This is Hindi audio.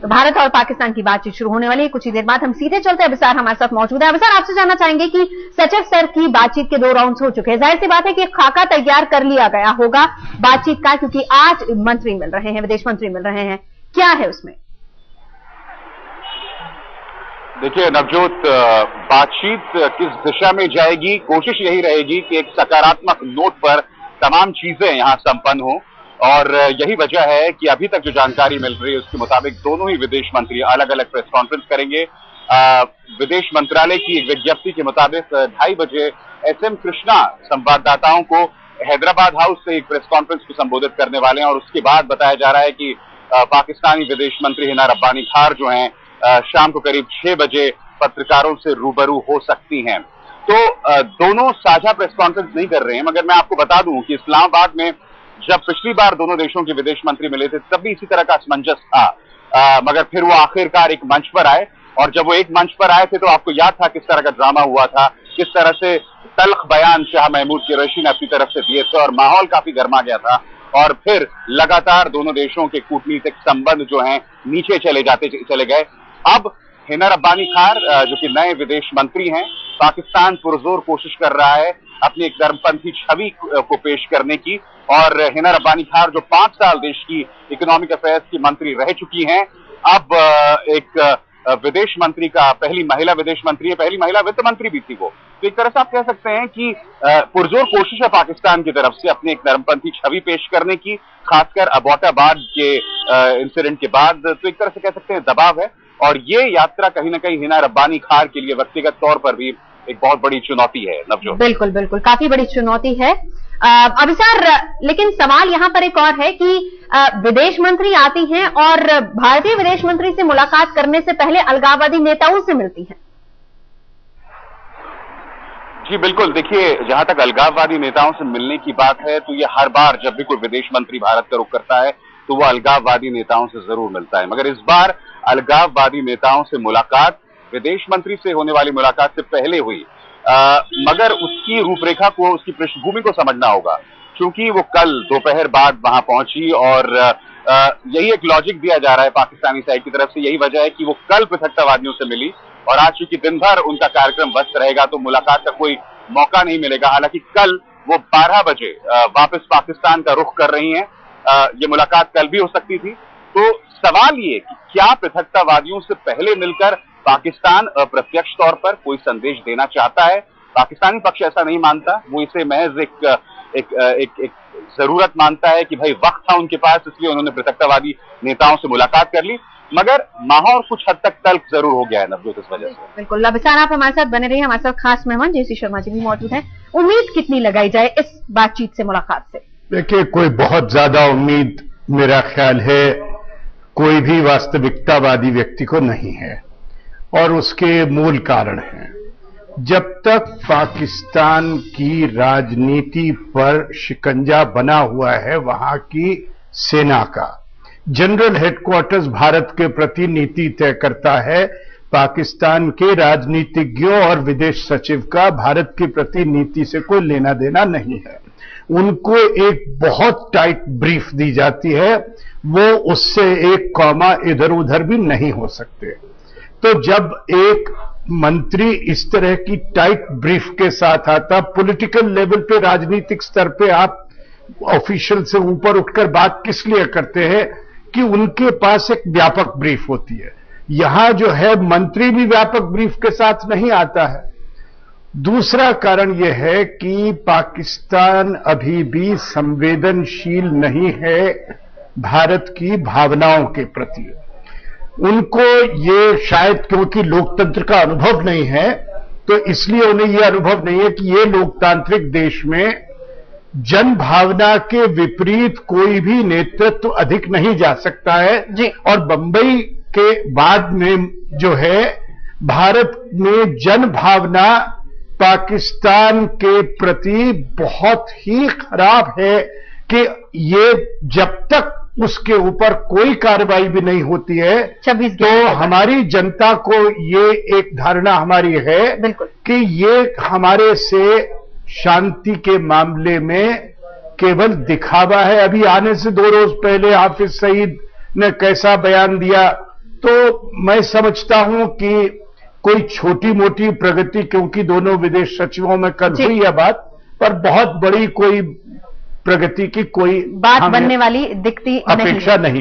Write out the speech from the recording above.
तो भारत और पाकिस्तान की बातचीत शुरू होने वाली है कुछ ही देर बाद। हम सीधे चलते हैं, अभिसार हमारे साथ मौजूद है। अभिसार, आपसे जानना चाहेंगे कि सचिव स्तर की बातचीत के 2 राउंड्स हो चुके हैं। जाहिर सी बात है कि खाका तैयार कर लिया गया होगा बातचीत का, क्योंकि आज मंत्री मिल रहे हैं, विदेश मंत्री मिल रहे हैं। क्या है उसमें? देखिए नवजोत, बातचीत किस दिशा में जाएगी, कोशिश यही रहेगी कि एक सकारात्मक नोट पर तमाम चीजें यहां संपन्न हो। और यही वजह है कि अभी तक जो जानकारी मिल रही है उसके मुताबिक दोनों ही विदेश मंत्री अलग अलग प्रेस कॉन्फ्रेंस करेंगे। विदेश मंत्रालय की एक विज्ञप्ति के मुताबिक 2:30 बजे एसएम कृष्णा संवाददाताओं को हैदराबाद हाउस से एक प्रेस कॉन्फ्रेंस को संबोधित करने वाले हैं। और उसके बाद बताया जा रहा है कि पाकिस्तानी विदेश मंत्री हिना रब्बानी खार जो हैं शाम को करीब 6 बजे पत्रकारों से रूबरू हो सकती हैं। तो दोनों साझा प्रेस कॉन्फ्रेंस नहीं कर रहे हैं, मगर मैं आपको बता दूं कि इस्लामाबाद में जब पिछली बार दोनों देशों के विदेश मंत्री मिले थे तब भी इसी तरह का असमंजस था, मगर फिर वो आखिरकार एक मंच पर आए। और जब वो एक मंच पर आए थे तो आपको याद था किस तरह का ड्रामा हुआ था, किस तरह से तल्ख बयान शाह महमूद कुरैशी ने अपनी तरफ से दिए थे और माहौल काफी गर्मा गया था। और फिर लगातार दोनों देशों के कूटनीतिक संबंध जो हैं नीचे चले गए। अब हिना रब्बानी खार जो कि नए विदेश मंत्री हैं, पाकिस्तान पुरजोर कोशिश कर रहा है अपनी एक धर्मपंथी छवि को पेश करने की। और हिना रब्बानी खार जो 5 साल देश की इकोनॉमिक अफेयर्स की मंत्री रह चुकी हैं, अब एक विदेश मंत्री का पहली महिला विदेश मंत्री है, पहली महिला वित्त मंत्री भी थी वो। तो एक तरह से आप कह सकते हैं कि पुरजोर कोशिश है पाकिस्तान की तरफ से अपनी एक धर्मपंथी छवि पेश करने की, खासकर अबोटाबाद के इंसिडेंट के बाद। तो एक तरह से कह सकते हैं दबाव है। और ये यात्रा कहीं ना कहीं हिना रब्बानी खार के लिए व्यक्तिगत तौर पर भी एक बहुत बड़ी चुनौती है नवजोत। बिल्कुल बिल्कुल, काफी बड़ी चुनौती है। अभिसार, लेकिन सवाल यहां पर एक और है कि विदेश मंत्री आती हैं और भारतीय विदेश मंत्री से मुलाकात करने से पहले अलगाववादी नेताओं से मिलती हैं। जी बिल्कुल, देखिए जहां तक अलगाववादी नेताओं से मिलने की बात है तो ये हर बार जब भी कोई विदेश मंत्री भारत का रुख करता है तो वो अलगाववादी नेताओं से जरूर मिलता है। मगर इस बार अलगाववादी नेताओं से मुलाकात विदेश मंत्री से होने वाली मुलाकात से पहले हुई, मगर उसकी रूपरेखा को, उसकी पृष्ठभूमि को समझना होगा। क्योंकि वो कल दोपहर बाद वहां पहुंची और यही एक लॉजिक दिया जा रहा है पाकिस्तानी साइड की तरफ से, यही वजह है कि वो कल पृथकतावादियों से मिली और आज चूंकि दिन भर उनका कार्यक्रम व्यस्त रहेगा तो मुलाकात का कोई मौका नहीं मिलेगा। हालांकि कल वो 12 बजे वापस पाकिस्तान का रुख कर रही हैं। ये मुलाकात कल भी हो सकती थी। तो सवाल ये कि क्या पृथकतावादियों से पहले मिलकर पाकिस्तान अप्रत्यक्ष तौर पर कोई संदेश देना चाहता है? पाकिस्तानी पक्ष ऐसा नहीं मानता, वो इसे महज एक जरूरत मानता है कि भाई वक्त था उनके पास, इसलिए उन्होंने पृथकतावादी नेताओं से मुलाकात कर ली। मगर माहौल कुछ हद तक तल्ख जरूर हो गया है नवजोत इस वजह से। बिल्कुल, अभिसार आप हमारे साथ बने रहिए। हमारे साथ खास मेहमान जेसी शर्मा जी भी मौजूद हैं। उम्मीद कितनी लगाई जाए इस बातचीत से, मुलाकात से? देखिए, कोई बहुत ज्यादा उम्मीद मेरा ख्याल है कोई भी वास्तविकतावादी व्यक्ति को नहीं है। और उसके मूल कारण हैं, जब तक पाकिस्तान की राजनीति पर शिकंजा बना हुआ है वहां की सेना का, जनरल हेडक्वार्टर्स भारत के प्रति नीति तय करता है। पाकिस्तान के राजनीतिज्ञों और विदेश सचिव का भारत के प्रति नीति से कोई लेना देना नहीं है। उनको एक बहुत टाइट ब्रीफ दी जाती है, वो उससे एक कॉमा इधर उधर भी नहीं हो सकते। तो जब एक मंत्री इस तरह की टाइट ब्रीफ के साथ आता, पॉलिटिकल लेवल पे, राजनीतिक स्तर पे आप ऑफिशियल से ऊपर उठकर बात किस लिए करते हैं कि उनके पास एक व्यापक ब्रीफ होती है। यहां जो है मंत्री भी व्यापक ब्रीफ के साथ नहीं आता है। दूसरा कारण यह है कि पाकिस्तान अभी भी संवेदनशील नहीं है भारत की भावनाओं के प्रति। उनको ये शायद क्योंकि लोकतंत्र का अनुभव नहीं है तो इसलिए उन्हें यह अनुभव नहीं है कि ये लोकतांत्रिक देश में जन भावना के विपरीत कोई भी नेतृत्व अधिक नहीं जा सकता है जी। और बंबई के बाद में जो है भारत में जन भावना पाकिस्तान के प्रति बहुत ही खराब है कि ये जब तक उसके ऊपर कोई कार्रवाई भी नहीं होती है तो हमारी जनता को ये एक धारणा हमारी है कि ये हमारे से शांति के मामले में केवल दिखावा है। अभी आने से 2 रोज पहले हाफिज सईद ने कैसा बयान दिया तो मैं समझता हूं कि कोई छोटी मोटी प्रगति, क्योंकि दोनों विदेश सचिवों में कल हुई है बात, पर बहुत बड़ी कोई प्रगति की कोई बात बनने वाली दिखती अपेक्षा नहीं